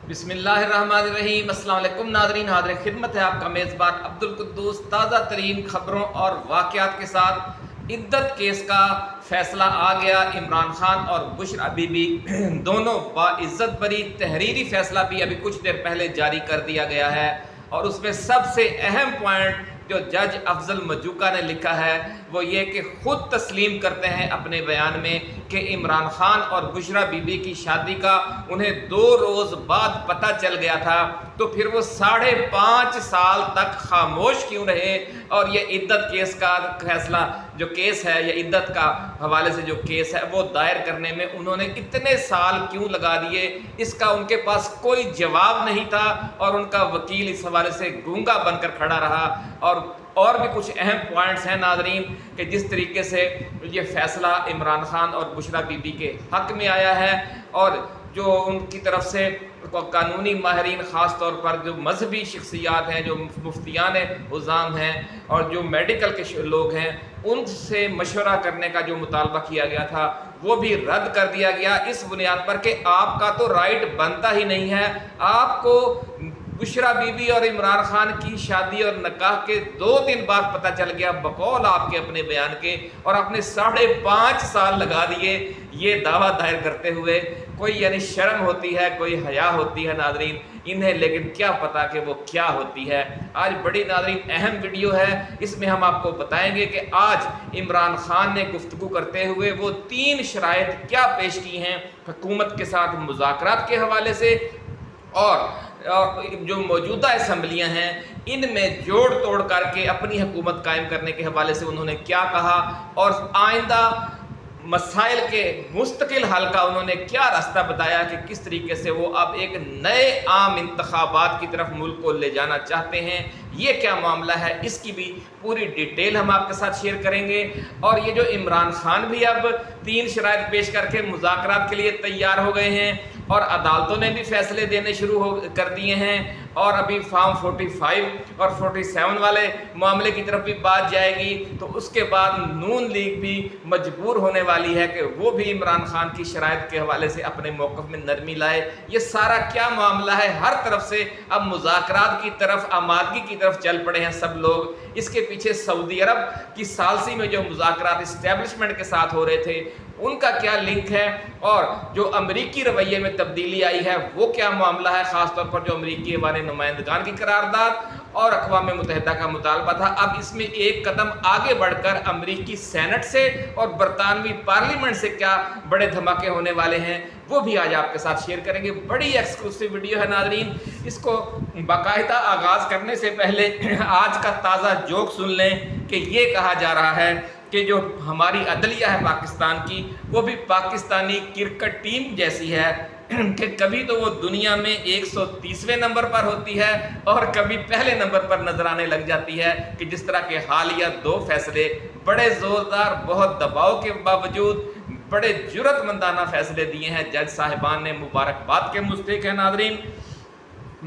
بسم اللہ الرحمن الرحیم۔ السلام علیکم ناظرین، حاضر خدمت ہے آپ کا میزبان عبدالقدوس تازہ ترین خبروں اور واقعات کے ساتھ۔ عدت کیس کا فیصلہ آ گیا۔ عمران خان اور بشرا بی بی دونوں باعزت بری۔ تحریری فیصلہ بھی ابھی کچھ دیر پہلے جاری کر دیا گیا ہے، اور اس میں سب سے اہم پوائنٹ جو جج افضل مجوکا نے لکھا ہے وہ یہ کہ خود تسلیم کرتے ہیں اپنے بیان میں کہ عمران خان اور بشرا بی بی کی شادی کا انہیں 2 روز بعد پتہ چل گیا تھا، تو پھر وہ 5.5 سال تک خاموش کیوں رہے؟ اور یہ عدت کیس کا فیصلہ جو کیس ہے یا عدت کا حوالے سے جو کیس ہے وہ دائر کرنے میں انہوں نے اتنے سال کیوں لگا دیے؟ اس کا ان کے پاس کوئی جواب نہیں تھا، اور ان کا وکیل اس حوالے سے گونگا بن کر کھڑا رہا۔ اور بھی کچھ اہم پوائنٹس ہیں ناظرین کہ جس طریقے سے یہ فیصلہ عمران خان اور بشرا بی بی کے حق میں آیا ہے، اور جو ان کی طرف سے قانونی ماہرین، خاص طور پر جو مذہبی شخصیات ہیں، جو مفتیان عظام ہیں اور جو میڈیکل کے لوگ ہیں، ان سے مشورہ کرنے کا جو مطالبہ کیا گیا تھا وہ بھی رد کر دیا گیا، اس بنیاد پر کہ آپ کا تو رائٹ بنتا ہی نہیں ہے۔ آپ کو بشرا بی بی اور عمران خان کی شادی اور نکاح کے 2 دن بعد پتہ چل گیا بقول آپ کے اپنے بیان کے، اور آپ نے 5.5 سال لگا دیے یہ دعویٰ دائر کرتے ہوئے۔ کوئی یعنی شرم ہوتی ہے، کوئی حیا ہوتی ہے ناظرین انہیں، لیکن کیا پتا کہ وہ کیا ہوتی ہے۔ آج بڑی ناظرین اہم ویڈیو ہے، اس میں ہم آپ کو بتائیں گے کہ آج عمران خان نے گفتگو کرتے ہوئے وہ 3 شرائط کیا پیش کی ہیں حکومت کے ساتھ مذاکرات کے حوالے سے، اور جو موجودہ اسمبلیاں ہیں ان میں جوڑ توڑ کر کے اپنی حکومت قائم کرنے کے حوالے سے انہوں نے کیا کہا، اور آئندہ مسائل کے مستقل حل کا انہوں نے کیا راستہ بتایا کہ کس طریقے سے وہ اب ایک نئے عام انتخابات کی طرف ملک کو لے جانا چاہتے ہیں۔ یہ کیا معاملہ ہے، اس کی بھی پوری ڈیٹیل ہم آپ کے ساتھ شیئر کریں گے۔ اور یہ جو عمران خان بھی اب 3 شرائط پیش کر کے مذاکرات کے لیے تیار ہو گئے ہیں، اور عدالتوں نے بھی فیصلے دینے شروع کر دیے ہیں، اور ابھی فارم 45 اور 47 والے معاملے کی طرف بھی بات جائے گی، تو اس کے بعد نون لیگ بھی مجبور ہونے والی ہے کہ وہ بھی عمران خان کی شرائط کے حوالے سے اپنے موقف میں نرمی لائے۔ یہ سارا کیا معاملہ ہے؟ ہر طرف سے اب مذاکرات کی طرف، آمادگی کی طرف چل پڑے ہیں سب لوگ۔ اس کے پیچھے سعودی عرب کی ثالثی میں جو مذاکرات اسٹیبلشمنٹ کے ساتھ ہو رہے تھے ان کا کیا لنک ہے، اور جو امریکی رویے میں تبدیلی آئی ہے وہ کیا معاملہ ہے، خاص طور پر جو امریکی ایوان نمائندگان کی قرارداد اور اقوام متحدہ کا مطالبہ تھا، اب اس میں ایک قدم آگے بڑھ کر امریکی سینٹ سے اور برطانوی پارلیمنٹ سے کیا بڑے دھماکے ہونے والے ہیں وہ بھی آج آپ کے ساتھ شیئر کریں گے۔ بڑی ایکسکلوسیو ویڈیو ہے ناظرین، اس کو باقاعدہ آغاز کرنے سے پہلے آج کا تازہ جوک سن لیں کہ یہ کہا جا رہا ہے کہ جو ہماری عدلیہ ہے پاکستان کی وہ بھی پاکستانی کرکٹ ٹیم جیسی ہے کہ کبھی تو وہ دنیا میں 130ویں نمبر پر ہوتی ہے اور کبھی پہلے نمبر پر نظر آنے لگ جاتی ہے، کہ جس طرح کے حالیہ 2 فیصلے بڑے زوردار، بہت دباؤ کے باوجود بڑے جرأت مندانہ فیصلے دیے ہیں جج صاحبان نے، مبارکباد کے مستحق ہیں ناظرین۔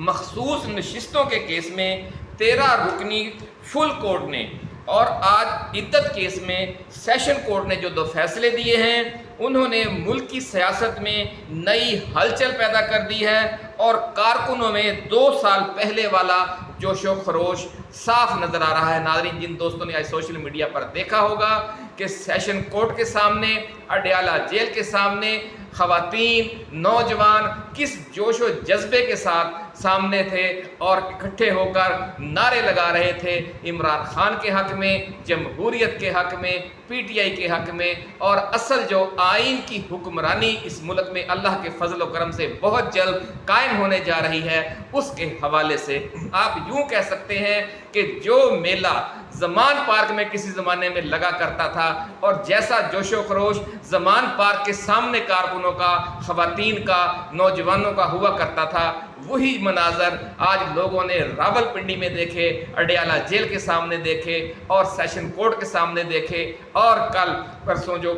مخصوص نشستوں کے کیس میں 13 رکنی فل کورٹ نے، اور آج عدت کیس میں سیشن کورٹ نے جو 2 فیصلے دیے ہیں انہوں نے ملک کی سیاست میں نئی ہلچل پیدا کر دی ہے، اور کارکنوں میں 2 سال پہلے والا جوش و خروش صاف نظر آ رہا ہے۔ ناظرین جن دوستوں نے آج سوشل میڈیا پر دیکھا ہوگا کہ سیشن کورٹ کے سامنے، اڈیالہ جیل کے سامنے خواتین، نوجوان کس جوش و جذبے کے ساتھ سامنے تھے اور اکٹھے ہو کر نعرے لگا رہے تھے عمران خان کے حق میں، جمہوریت کے حق میں، پی ٹی آئی کے حق میں، اور اصل جو آئین کی حکمرانی اس ملک میں اللہ کے فضل و کرم سے بہت جلد قائم ہونے جا رہی ہے اس کے حوالے سے۔ آپ یوں کہہ سکتے ہیں کہ جو میلہ زمان پارک میں کسی زمانے میں لگا کرتا تھا، اور جیسا جوش و خروش زمان پارک کے سامنے کارکنوں کا، خواتین کا، نوجوانوں کا ہوا کرتا تھا، وہی مناظر آج لوگوں نے راول پنڈی میں دیکھے، اڈیالہ جیل کے سامنے دیکھے، اور سیشن کورٹ کے سامنے دیکھے، اور کل پرسوں جو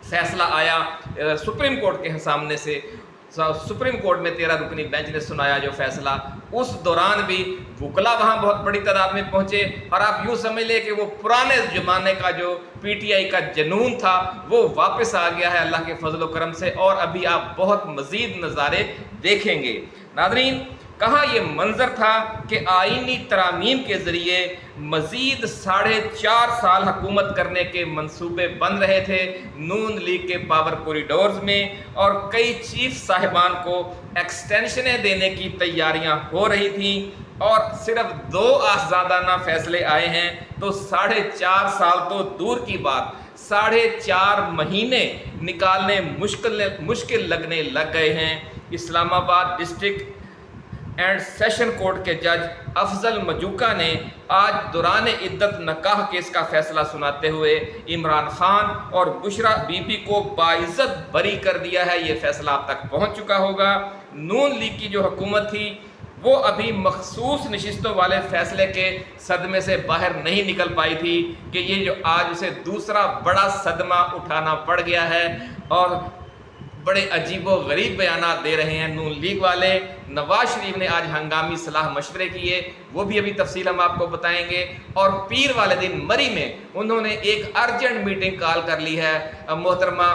فیصلہ آیا سپریم کورٹ کے سامنے سے، سپریم کورٹ میں 13 رکنی بینچ نے سنایا جو فیصلہ، اس دوران بھی وکلا وہاں بہت بڑی تعداد میں پہنچے، اور آپ یوں سمجھ لیں کہ وہ پرانے زمانے کا جو پی ٹی آئی کا جنون تھا وہ واپس آ گیا ہے اللہ کے فضل و کرم سے، اور ابھی آپ بہت مزید نظارے دیکھیں گے۔ नादरीन, कहा ये मंजर था कि आईनी तरामीम के ज़रिए मज़ीद 4.5 साल हुकूमत करने के मंसूबे बन रहे थे नून लीग के पावर कॉरिडोर्स में, और कई चीफ साहिबान को एक्सटेंशनें देने की तैयारियां हो रही थी, और सिर्फ 2 आज़ादाना फैसले आए हैं तो 4.5 साल तो दूर की बात, 4.5 महीने निकालने मुश्किल लगने लग गए हैं। Islamabad district and session court के जज अफजल मजूका ने आज दौरान इद्दत नकाह केस का फैसला सुनाते हुए इमरान खान और बुशरा बीबी को बाइज्जत बरी कर दिया है। ये फैसला आप तक पहुंच चुका होगा। नून लीग की जो हुकूमत थी वो अभी मखसूस नशिस्तों वाले फैसले के सदमे से बाहर नहीं निकल पाई थी कि ये जो आज उसे दूसरा बड़ा सदमा उठाना पड़ गया है, और बड़े अजीबो गरीब बयानात दे रहे हैं नून लीग वाले। नवाज शरीफ ने आज हंगामी सलाह मशवरे किए, वो भी अभी तफसील हम आपको बताएंगे। और पीर वाले दिन मरी में उन्होंने एक अर्जेंट मीटिंग कॉल कर ली है। मोहतरमा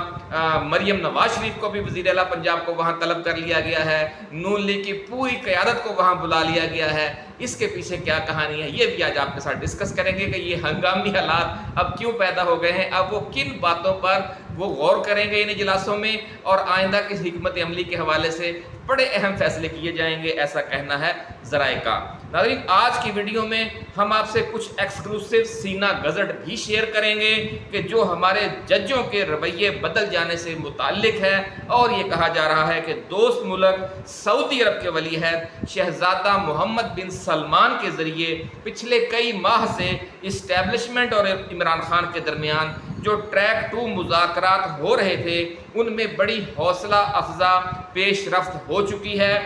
मरियम नवाज शरीफ को भी वज़ीर आला पंजाब को वहाँ तलब कर लिया गया है, नून लीग की पूरी क़यादत को वहाँ बुला लिया गया है। इसके पीछे क्या कहानी है ये भी आज आपके साथ डिस्कस करेंगे कि ये हंगामी हालात अब क्यों पैदा हो गए हैं, अब वो किन बातों पर वो गौर करेंगे इन इजलासों में, और आइंदा की हिकमत अमली के हवाले से बड़े अहम फैसले किए जाएंगे, ऐसा कहना है ज़राए का। नाज़रीन, आज की वीडियो में हम आपसे कुछ एक्सक्लूसिव सीना गज़ट भी शेयर करेंगे कि जो हमारे जजों के रवैये बदल जाने से मुताल्लिक है, और ये कहा जा रहा है कि दोस्त मुल्क सऊदी अरब के वली अहद शहजादा मोहम्मद बिन सलमान के ज़रिए पिछले कई माह से इस्टेब्लिशमेंट और इमरान खान के दरमियान जो ट्रैक 2 मुज़ाकरात हो रहे थे उनमें बड़ी हौसला अफजा पेशरफ्त हो चुकी है।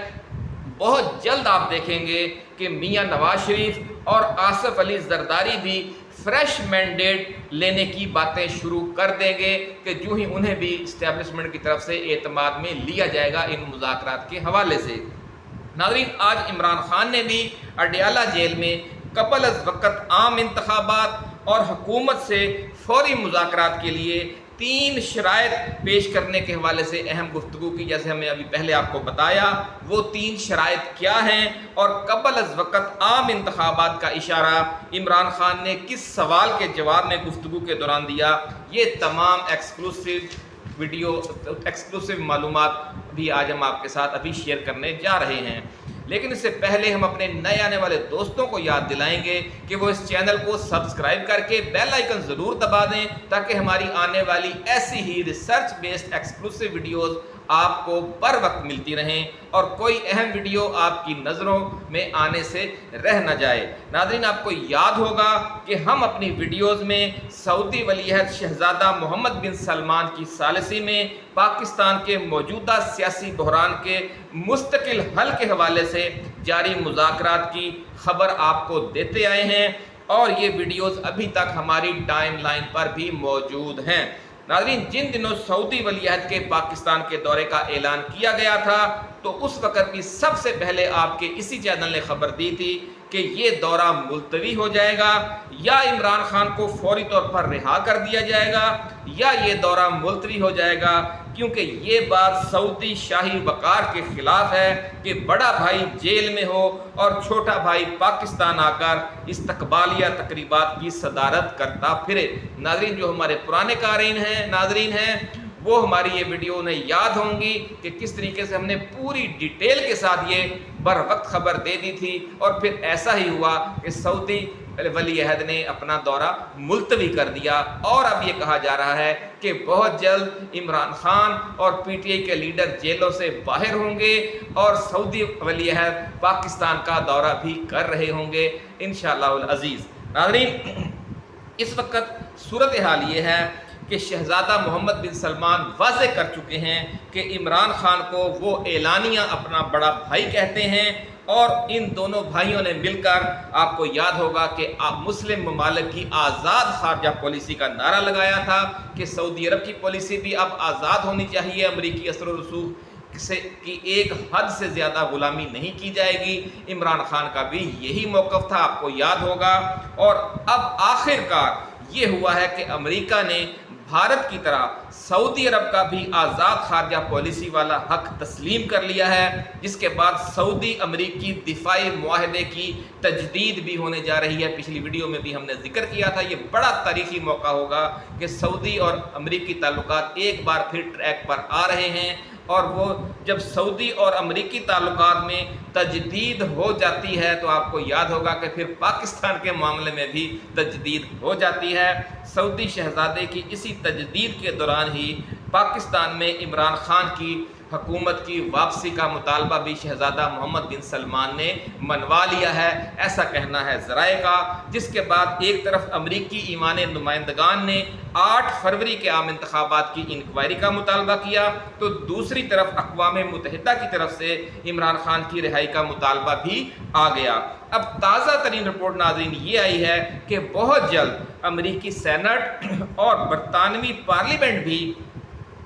बहुत जल्द आप देखेंगे कि मियां नवाज शरीफ और आसिफ अली जरदारी भी फ्रेश मैंडेट लेने की बातें शुरू कर देंगे कि जो ही उन्हें भी इस्टेब्लिशमेंट की तरफ से एतमाद में लिया जाएगा इन मुज़ाकरात के हवाले से। नाज़रीन, आज इमरान खान ने भी अडयाला जेल में कबल अज़ वक़्त आम इंतखाबात और हुकूमत से फौरी मुज़ाकरात के लिए 3 शराइत पेश करने के हवाले से अहम गुफ्तगू की, जैसे हमें अभी पहले आपको बताया। वो 3 शराइत क्या हैं और कबल अज़ वक़्त आम इंतखाबात का इशारा इमरान खान ने किस सवाल के जवाब में गुफ्तगू के दौरान दिया, ये तमाम एक्सक्लूसिव मालूमात भी आज हम आपके साथ अभी शेयर करने जा रहे हैं। लेकिन इससे पहले हम अपने नए आने वाले दोस्तों को याद दिलाएंगे कि वो इस चैनल को सब्सक्राइब करके बेल आइकन ज़रूर दबा दें, ताकि हमारी आने वाली ऐसी ही रिसर्च बेस्ड एक्सक्लूसिव वीडियोस आपको बर वक्त मिलती रहें और कोई अहम वीडियो आपकी नज़रों में आने से रह न जाए। नाज़रीन, आपको याद होगा कि हम अपनी वीडियोस में सऊदी वली अहद शहजादा मोहम्मद बिन सलमान की सालिसी में पाकिस्तान के मौजूदा सियासी बहरान के मुस्तकिल हल के हवाले से जारी मुज़ाकरात की खबर आपको देते आए हैं, और ये वीडियोस अभी तक हमारी टाइमलाइन पर भी मौजूद हैं। नाज़रीन, जिन दिनों सऊदी वली अहद के पाकिस्तान के दौरे का ऐलान किया गया था तो उस वक़्त भी सबसे पहले आपके इसी चैनल ने खबर दी थी कि ये दौरा मुलतवी हो जाएगा, या इमरान खान को फौरी तौर पर रिहा कर दिया जाएगा, या ये दौरा मुलतवी हो जाएगा, क्योंकि ये बात सऊदी शाही वकार के ख़िलाफ़ है कि बड़ा भाई जेल में हो और छोटा भाई पाकिस्तान आकर इस्तकबालिया तकरीबात की सदारत करता फिरे। नाज़रीन, जो हमारे पुराने नाज़रीन हैं वो हमारी ये वीडियो उन्हें याद होंगी कि किस तरीके से हमने पूरी डिटेल के साथ ये बर वक्त खबर दे दी थी, और फिर ऐसा ही हुआ कि सऊदी वली अहद ने अपना दौरा मुलतवी कर दिया, और अब ये कहा जा रहा है कि बहुत जल्द इमरान खान और पीटीआई के लीडर जेलों से बाहर होंगे और सऊदी वली अहद पाकिस्तान का दौरा भी कर रहे होंगे इंशाअल्लाह अज़ीज़। नाज़रीन, इस वक्त सूरत हाल ये है कि शहजादा मोहम्मद बिन सलमान वाज़े कर चुके हैं कि इमरान खान को वो एलानिया अपना बड़ा भाई कहते हैं, और इन दोनों भाइयों ने मिलकर, आपको याद होगा कि मुस्लिम ममालिक की आज़ाद खारजा पॉलिसी का नारा लगाया था कि सऊदी अरब की पॉलिसी भी अब आज़ाद होनी चाहिए, अमरीकी असर व रसूख से कि एक हद से ज़्यादा ग़ुलामी नहीं की जाएगी। इमरान खान का भी यही मौक़िफ़ था, आपको याद होगा। और अब आखिरकार ये हुआ है कि अमेरिका ने भारत की तरह सऊदी अरब का भी आज़ाद खारजा पॉलिसी वाला हक तस्लीम कर लिया है, जिसके बाद सऊदी अमरीकी दिफाई मुआहदे की तजदीद भी होने जा रही है। पिछली वीडियो में भी हमने जिक्र किया था, ये बड़ा तारीखी मौका होगा कि सऊदी और अमरीकी ताल्लुकात एक बार फिर ट्रैक पर आ रहे हैं। और वो जब सऊदी और अमरीकी ताल्लुकात में तजदीद हो जाती है तो आपको याद होगा कि फिर पाकिस्तान के मामले में भी तजदीद हो जाती है। सऊदी शहज़ादे की इसी तजदीद के दौरान ही पाकिस्तान में इमरान खान की हुकूमत की वापसी का मुतालबा भी शहज़ादा मोहम्मद बिन सलमान ने मनवा लिया है, ऐसा कहना है ज़राए का। जिसके बाद एक तरफ अमरीकी ईमान नुमाइंदगान ने 8 फरवरी के आम इंतखाबात की इंक्वायरी का मुतालबा किया, तो दूसरी तरफ अक़वाम मुत्तहिदा की तरफ से इमरान खान की रिहाई का मुतालबा भी आ गया। अब ताज़ा तरीन रिपोर्ट नाज़रीन ये आई है कि बहुत जल्द अमरीकी सेनेट और बरतानवी पार्लियामेंट भी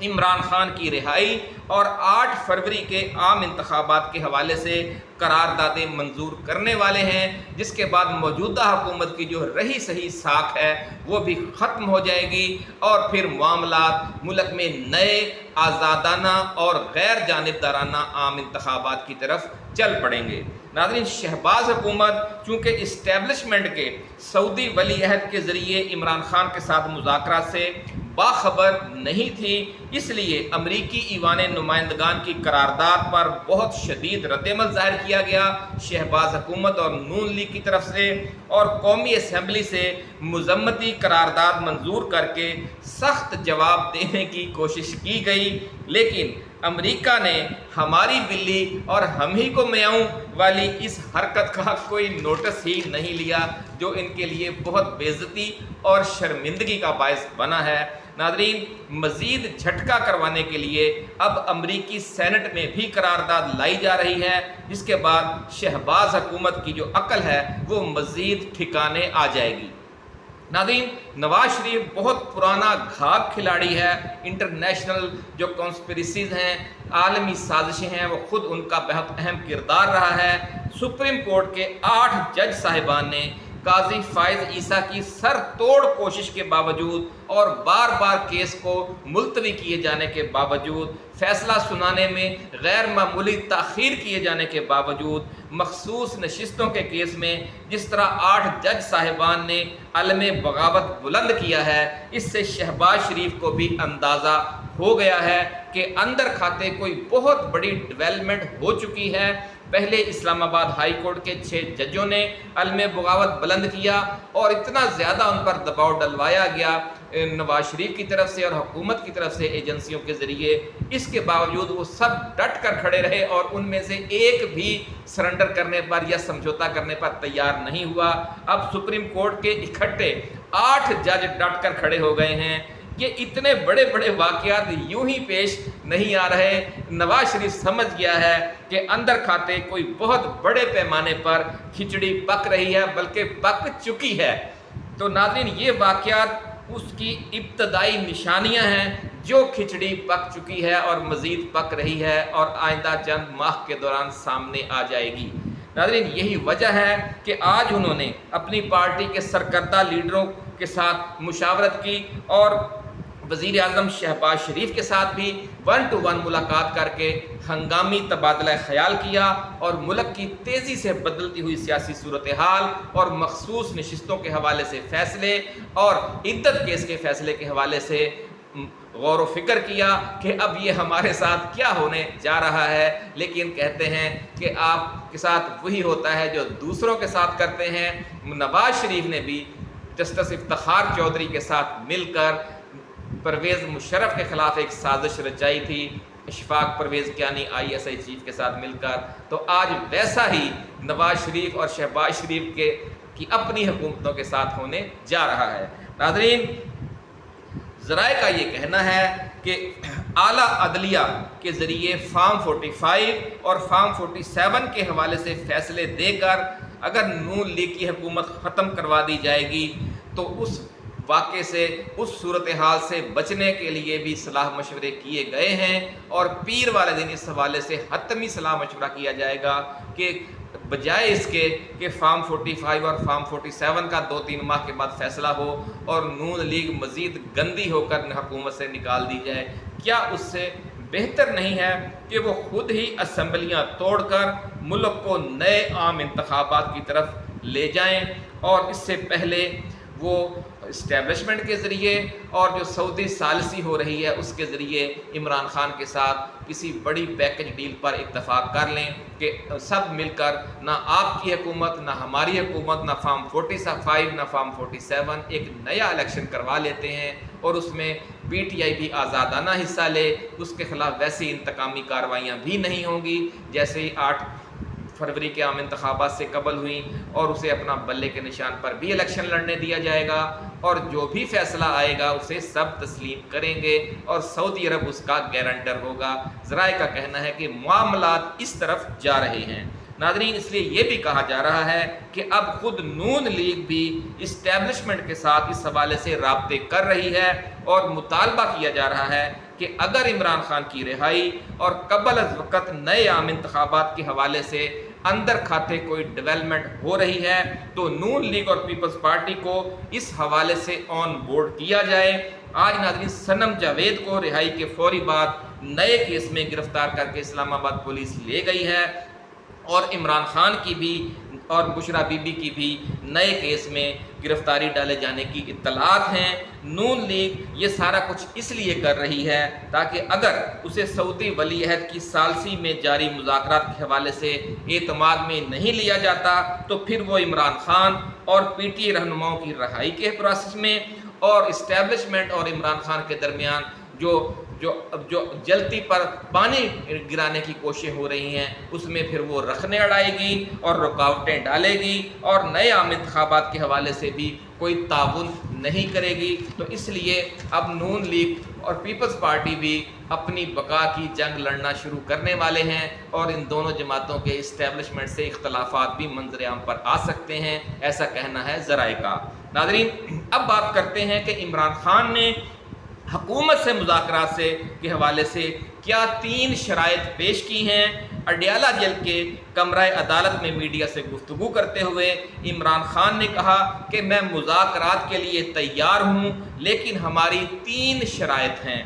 इमरान खान की रिहाई और 8 फरवरी के आम इंतखाबात के हवाले से करारदादें मंजूर करने वाले हैं, जिसके बाद मौजूदा हुकूमत की जो रही सही साख है वो भी ख़त्म हो जाएगी और फिर मामलात मुल्क में नए आज़ादाना और गैर जानिबदाराना आम इंतखाबात की तरफ चल पड़ेंगे। नाज़रीन, शहबाज हुकूमत चूँकि इस्टेब्लिशमेंट के सऊदी वली अहद के ज़रिए इमरान खान के साथ मुज़ाकरात से बाखबर नहीं थी, इसलिए अमरीकी ईवान नुमाइंदगान की करारदाद पर बहुत शदीद रद्दअमल ज़ाहिर किया गया शहबाज हुकूमत और नून लीग की तरफ से, और कौमी असम्बली से मज़म्मती करारदाद मंजूर करके सख्त जवाब देने की कोशिश की गई। लेकिन अमेरिका ने हमारी बिल्ली और हम ही को म्याऊं वाली इस हरकत का कोई नोटिस ही नहीं लिया, जो इनके लिए बहुत बेइज्जती और शर्मिंदगी का बायस बना है। नाज़रीन, मज़ीद झटका करवाने के लिए अब अमरीकी सेनेट में भी करारदाद लाई जा रही है, जिसके बाद शहबाज हुकूमत की जो अक्ल है वो मज़ीद ठिकाने आ जाएगी। नाज़रीन, नवाज शरीफ बहुत पुराना घाघ खिलाड़ी है। इंटरनेशनल जो कॉन्स्पिरेसीज़ हैं, आलमी साजिशें हैं, वो ख़ुद उनका बहुत अहम किरदार रहा है। सुप्रीम कोर्ट के 8 जज साहिबान ने काजी फ़ाइज़ ईसा की सर तोड़ कोशिश के बावजूद और बार बार केस को मुलतवी किए जाने के बावजूद, फ़ैसला सुनाने में गैर मामूली ताख़ीर किए जाने के बावजूद, मखसूस नशिस्तों के केस में जिस तरह 8 जज साहिबान ने अलमे बगावत बुलंद किया है, इससे शहबाज शरीफ को भी अंदाज़ा हो गया है कि अंदर खाते कोई बहुत बड़ी डेवलपमेंट हो चुकी है। पहले इस्लामाबाद हाई कोर्ट के 6 जजों ने अलमे बगावत बुलंद किया और इतना ज़्यादा उन पर दबाव डलवाया गया नवाज शरीफ की तरफ से और हुकूमत की तरफ से एजेंसियों के ज़रिए। इसके बावजूद वो सब डट कर खड़े रहे और उनमें से एक भी सरेंडर करने पर या समझौता करने पर तैयार नहीं हुआ। अब सुप्रीम कोर्ट के इकट्ठे 8 जज डट कर खड़े हो गए हैं। ये इतने बड़े बड़े वाक़यात यूं ही पेश नहीं आ रहे। नवाज शरीफ समझ गया है कि अंदर खाते कोई बहुत बड़े पैमाने पर खिचड़ी पक रही है, बल्कि पक चुकी है। तो नाज़रीन, ये वाक़यात उसकी इब्तदाई निशानियां हैं जो खिचड़ी पक चुकी है और मज़ीद पक रही है और आइंदा चंद माह के दौरान सामने आ जाएगी। नाज़रीन, यही वजह है कि आज उन्होंने अपनी पार्टी के सरकर्दा लीडरों के साथ मुशावरत की और वज़ीर आज़म शहबाज शरीफ के साथ भी 1-to-1 मुलाकात करके हंगामी तबादला ख्याल किया और मुल्क की तेज़ी से बदलती हुई सियासी सूरत हाल और मखसूस नशिस्तों के हवाले से फ़ैसले और इद्दत केस के फ़ैसले के हवाले से गौर व फिक्र किया कि अब ये हमारे साथ क्या होने जा रहा है। लेकिन कहते हैं कि आपके साथ वही होता है जो दूसरों के साथ करते हैं। नवाज शरीफ ने भी जस्टिस इफ्तिखार चौधरी के साथ मिलकर परवेज़ मुशर्रफ के ख़िलाफ़ एक साजिश रचाई थी, इशफाक परवेज़ कियानी ISI चीफ के साथ मिलकर। तो आज वैसा ही नवाज शरीफ और शहबाज शरीफ की अपनी हुकूमतों के साथ होने जा रहा है। नाज़रीन, ज़राए का ये कहना है कि आला अदलिया के ज़रिए फार्म 45 और फार्म 47 के हवाले से फ़ैसले देकर अगर नून लीग की हुकूमत ख़त्म करवा दी जाएगी तो उस वाक़े से, उस सूरत हाल से बचने के लिए भी सलाह मशवरे किए गए हैं और पीर वाले दिन इस हवाले से हतमी सलाह मशवरा किया जाएगा कि बजाय इसके कि फार्म 45 और फार्म 47 का 2-3 माह के बाद फैसला हो और नून लीग मज़ीद गंदी होकर हुकूमत से निकाल दी जाए, क्या उससे बेहतर नहीं है कि वो खुद ही असम्बलियाँ तोड़कर मुल्क को नए आम इंतखाबात की तरफ ले जाएं, और इससे पहले वो इस्टेब्लिशमेंट के ज़रिए और जो सऊदी सालसी हो रही है उसके ज़रिए इमरान खान के साथ किसी बड़ी पैकेज डील पर इत्तफाक कर लें कि सब मिलकर, ना आपकी हुकूमत, ना हमारी हुकूमत, ना फार्म 45, ना फार्म 47, एक नया इलेक्शन करवा लेते हैं और उसमें PTI भी आज़ादाना हिस्सा ले। उसके ख़िलाफ़ वैसी इंतकामी कार्रवाइयाँ भी नहीं होंगी जैसे ही 8 फरवरी के आम इंतखाबात से कबल हुई, और उसे अपना बल्ले के निशान पर भी इलेक्शन लड़ने दिया जाएगा, और जो भी फैसला आएगा उसे सब तस्लीम करेंगे और सऊदी अरब उसका गारंटर होगा। ज़राए का कहना है कि मामलात इस तरफ जा रहे हैं। नाज़रीन, इसलिए ये भी कहा जा रहा है कि अब खुद नून लीग भी इस्टेब्लिशमेंट के साथ इस हवाले से राब्ते कर रही है और मुतालबा किया जा रहा है कि अगर इमरान खान की रिहाई और कबल अज़ वक़्त नए आम इंतखाबात के हवाले से अंदर खाते कोई डेवलपमेंट हो रही है तो नून लीग और पीपल्स पार्टी को इस हवाले से ऑन बोर्ड किया जाए। आज नाज़रीन, सनम जावेद को रिहाई के फौरी बाद नए केस में गिरफ्तार करके इस्लामाबाद पुलिस ले गई है, और इमरान खान की भी और बुशरा बीबी की भी नए केस में गिरफ्तारी डाले जाने की इत्तलात हैं। नून लीग ये सारा कुछ इसलिए कर रही है ताकि अगर उसे सऊदी वली अहद की सालसी में जारी मुज़ाकरात के हवाले से एतमाद में नहीं लिया जाता तो फिर वो इमरान खान और PTI रहनुमाओं की रहाई के प्रोसेस में और इस्टेब्लिशमेंट और इमरान खान के दरमियान जो जलती पर पानी गिराने की कोशिश हो रही हैं उसमें फिर वो रखने अड़ाएगी और रुकावटें डालेगी और नए आम इंतखाबात के हवाले से भी कोई ताउन नहीं करेगी। तो इसलिए अब नून लीग और पीपल्स पार्टी भी अपनी बका की जंग लड़ना शुरू करने वाले हैं और इन दोनों जमातों के इस्टेब्लिशमेंट से इख्तलाफात भी मंजर आम पर आ सकते हैं, ऐसा कहना है ज़राए का। नाज़रीन, अब बात करते हैं कि इमरान खान ने हुकूमत से मुज़ाकरात से के हवाले से क्या 3 शराइत पेश की हैं। अडियाला जेल के कमरा अदालत में मीडिया से गुफ्तगू करते हुए इमरान खान ने कहा कि मैं मुज़ाकरात के लिए तैयार हूँ, लेकिन हमारी 3 शराइत हैं।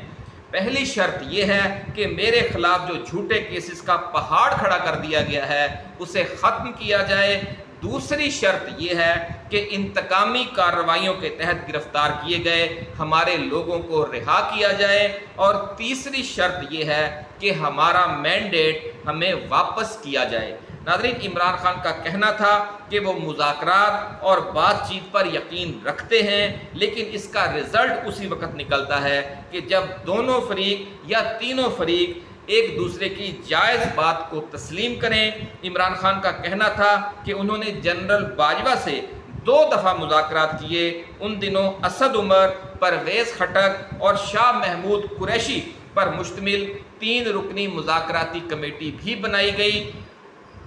पहली शर्त यह है कि मेरे खिलाफ जो झूठे केसेस का पहाड़ खड़ा कर दिया गया है उसे ख़त्म किया जाए। दूसरी शर्त यह है कि इंतकामी कार्रवाइयों के तहत गिरफ्तार किए गए हमारे लोगों को रिहा किया जाए। और तीसरी शर्त यह है कि हमारा मैंडेट हमें वापस किया जाए। नाज़रीन, इमरान खान का कहना था कि वो मुज़ाकरात और बातचीत पर यकीन रखते हैं, लेकिन इसका रिज़ल्ट उसी वक्त निकलता है कि जब दोनों फरीक या तीनों फरीक एक दूसरे की जायज़ बात को तस्लीम करें। इमरान खान का कहना था कि उन्होंने जनरल बाजवा से 2 दफ़ा मुज़ाकरात किए। उन दिनों असद उमर, परवेज़ खटक और शाह महमूद कुरैशी पर मुश्तमिल 3 रुकनी मुज़ाकराती कमेटी भी बनाई गई।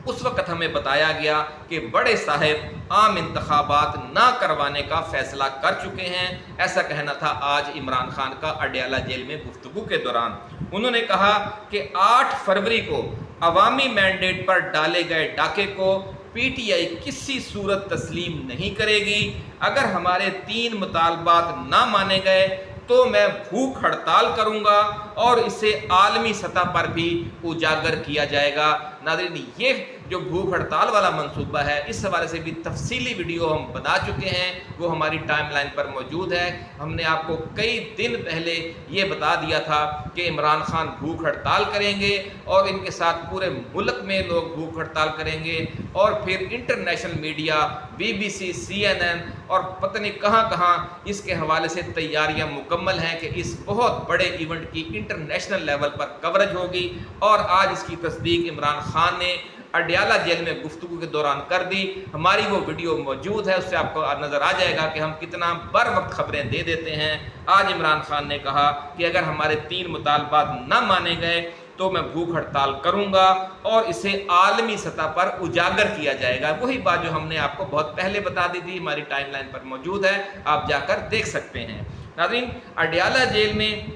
उस वक़्त हमें बताया गया कि बड़े साहब आम इंतखाबात ना करवाने का फ़ैसला कर चुके हैं। ऐसा कहना था आज इमरान खान का अडियाला जेल में गुफ्तगू के दौरान। उन्होंने कहा कि 8 फरवरी को अवामी मैंडेट पर डाले गए डाके को PTI किसी सूरत तस्लीम नहीं करेगी। अगर हमारे 3 मुतालबात ना माने गए तो मैं भूख हड़ताल करूंगा और इसे आलमी सतह पर भी उजागर किया जाएगा। नाज़रीन, ये जो भूख हड़ताल वाला मंसूबा है इस हवाले से भी तफसीली वीडियो हम बना चुके हैं, वो हमारी टाइमलाइन पर मौजूद है। हमने आपको कई दिन पहले ये बता दिया था कि इमरान खान भूख हड़ताल करेंगे और इनके साथ पूरे मुल्क में लोग भूख हड़ताल करेंगे और फिर इंटरनेशनल मीडिया BBC, CNN और पता नहीं कहाँ कहाँ इसके हवाले से तैयारियाँ मुकम्मल हैं कि इस बहुत बड़े इवेंट की इंटरनेशनल लेवल पर कवरेज होगी। और आज इसकी तस्दीक इमरान खान ने अडियाला जेल में गुफ्तगू के दौरान कर दी। हमारी वो वीडियो मौजूद है, उससे आपको नज़र आ जाएगा कि हम कितना बर वक्त खबरें दे देते हैं। आज इमरान खान ने कहा कि अगर हमारे 3 मुतालबात न माने गए तो मैं भूख हड़ताल करूंगा और इसे आलमी सतह पर उजागर किया जाएगा। वही बात जो हमने आपको बहुत पहले बता दी थी, हमारी टाइमलाइन पर मौजूद है, आप जाकर देख सकते हैं। नाज़रीन, अडियाला जेल में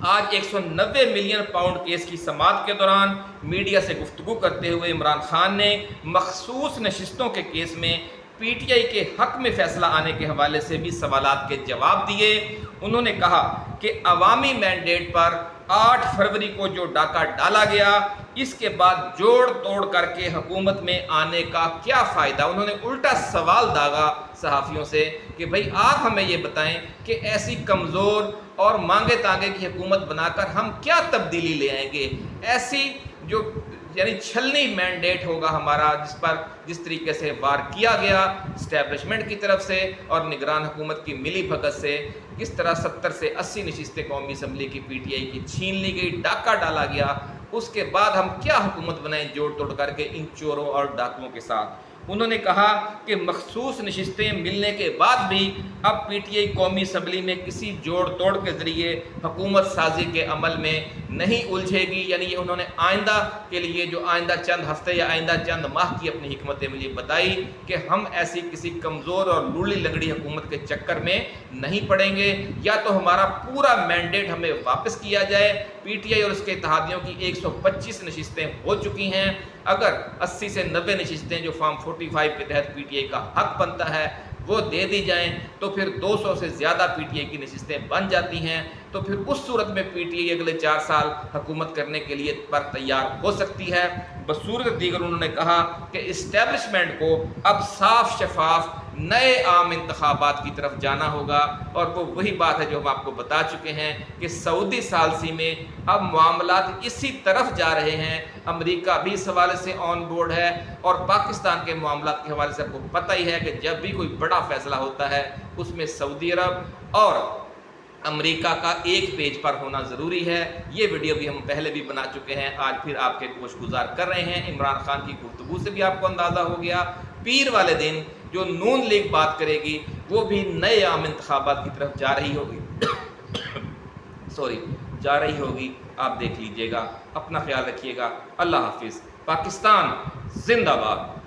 آج 190 ملین پاؤنڈ کیس کی سماعت کے دوران میڈیا سے گفتگو کرتے ہوئے عمران خان نے مخصوص نشستوں کے کیس میں پی ٹی آئی کے حق میں فیصلہ آنے کے حوالے سے بھی سوالات کے جواب دیے۔ انہوں نے کہا کہ عوامی مینڈیٹ پر 8 فروری کو جو ڈاکہ ڈالا گیا، اس کے بعد جوڑ توڑ کر کے حکومت میں آنے کا کیا فائدہ؟ انہوں نے الٹا سوال داغا صحافیوں سے کہ بھائی آپ ہمیں یہ بتائیں کہ ایسی کمزور اور مانگے تانگے کی حکومت بنا کر ہم کیا تبدیلی لے آئیں گے؟ ایسی جو یعنی چھلنی مینڈیٹ ہوگا ہمارا، جس طریقے سے وار کیا گیا اسٹیبلشمنٹ کی طرف سے اور نگران حکومت کی ملی بھگت سے، کس طرح 70 سے 80 نشستیں قومی اسمبلی کی پی ٹی آئی کی چھین لی گئی، ڈاکہ ڈالا گیا، اس کے بعد ہم کیا حکومت بنائیں جوڑ توڑ کر کے ان چوروں اور ڈاکوؤں کے ساتھ؟ انہوں نے کہا کہ مخصوص نشستیں ملنے کے بعد بھی اب پی ٹی آئی قومی اسمبلی میں کسی جوڑ توڑ کے ذریعے حکومت سازی کے عمل میں نہیں الجھے گی۔ یعنی یہ انہوں نے آئندہ کے لیے جو آئندہ چند ہفتے یا آئندہ چند ماہ کی اپنی حکمت عملی بتائی کہ ہم ایسی کسی کمزور اور لولی لنگڑی حکومت کے چکر میں نہیں پڑیں گے، یا تو ہمارا پورا مینڈیٹ ہمیں واپس کیا جائے۔ پی ٹی آئی اور اس کے اتحادیوں کی 125 نشستیں ہو چکی ہیں، اگر 80 سے 90 نشستیں جو فارم 45 کے تحت پی ٹی آئی کا حق بنتا ہے وہ دے دی جائیں تو پھر 200 سے زیادہ پی ٹی آئی کی نشستیں بن جاتی ہیں، تو پھر اس صورت میں پی ٹی آئی اگلے 4 سال حکومت کرنے کے لیے پر تیار ہو سکتی ہے۔ بصورت دیگر انہوں نے کہا کہ اسٹیبلشمنٹ کو اب صاف شفاف نئے عام انتخابات کی طرف جانا ہوگا، اور وہ وہی بات ہے جو ہم آپ کو بتا چکے ہیں کہ سعودی ثالثی میں اب معاملات اسی طرف جا رہے ہیں۔ امریکہ بھی اس حوالے سے آن بورڈ ہے، اور پاکستان کے معاملات کے حوالے سے آپ کو پتہ ہی ہے کہ جب بھی کوئی بڑا فیصلہ ہوتا ہے اس میں سعودی عرب اور امریکہ کا ایک پیج پر ہونا ضروری ہے۔ یہ ویڈیو بھی ہم پہلے بھی بنا چکے ہیں، آج پھر آپ کے گوش گزار کر رہے ہیں۔ عمران خان کی گفتگو سے بھی آپ کو اندازہ ہو گیا، پیر والے دن جو نون لیگ بات کرے گی وہ بھی نئے عام انتخابات کی طرف جا رہی ہوگی۔ آپ دیکھ لیجئے گا، اپنا خیال رکھیے گا۔ اللہ حافظ۔ پاکستان زندہ باد۔